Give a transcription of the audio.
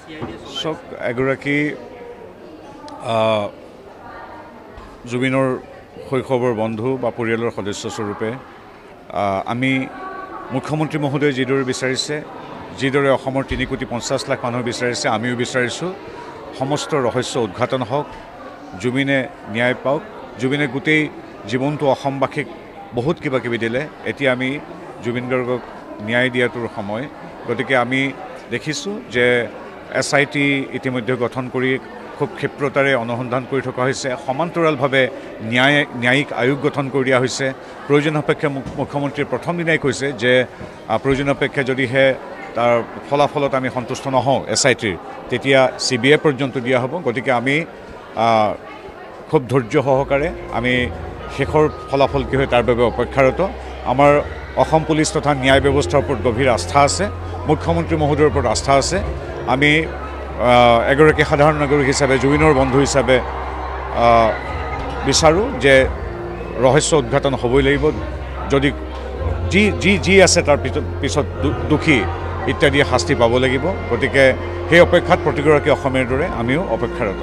চাওক এগৰাকী জুবিনৰ শৈশৱৰ বন্ধু বা পৰিয়ালৰ সদস্যস্বৰূপে আমি মুখ্যমন্ত্ৰী মহোদয়ে যিদৰে বিচাৰিছে, যিদৰে অসমৰ 3,50,00,000 মানুহ বিচাৰিছে, আমিও বিচাৰিছোঁ সমস্ত ৰহস্য উদ্ঘাটন হওক, জুবিনে ন্যায় পাওক। জুবিনে গোটেই জীৱনটো অসমবাসীক বহুত কিবা কিবি দিলে, এতিয়া আমি জুবিন গাৰ্গক ন্যায় দিয়াটোৰ সময়। গতিকে আমি দেখিছোঁ যে SIT ইতিমধ্যে গঠন কৰি খুব ক্ষিপ্ৰতাৰে অনুসন্ধান কৰি থকা হৈছে। সমান্তৰালভাৱে ন্যায়িক আয়োগ গঠন কৰি দিয়া হৈছে। প্ৰয়োজন সাপেক্ষে মুখ্যমন্ত্ৰীয়ে প্ৰথম দিনাই কৈছে যে প্ৰয়োজন সাপেক্ষে যদিহে তাৰ ফলাফলত আমি সন্তুষ্ট নহওঁ SITৰ, তেতিয়া CBI পৰ্যন্ত দিয়া হ'ব। গতিকে আমি খুব ধৈৰ্য সহকাৰে আমি শেষৰ ফলাফল কি হয় তাৰ বাবে অপেক্ষাৰত। আমাৰ অসম পুলিচ তথা ন্যায় ব্যৱস্থাৰ ওপৰত গভীৰ আস্থা আছে, মুখ্যমন্ত্ৰী মহোদয়ৰ ওপৰত আস্থা আছে। আমি এগৰাকী সাধাৰণ নাগৰিক হিচাপে, জুবিনৰ বন্ধু হিচাপে বিচাৰোঁ যে ৰহস্য উদ্ঘাটন হ'বই লাগিব। যদি যি আছে তাৰ পিছত দোষী ইত্যাদি শাস্তি পাব লাগিব। গতিকে সেই অপেক্ষাত প্ৰতিগৰাকী অসমীয়াৰ দৰে আমিও অপেক্ষাৰত।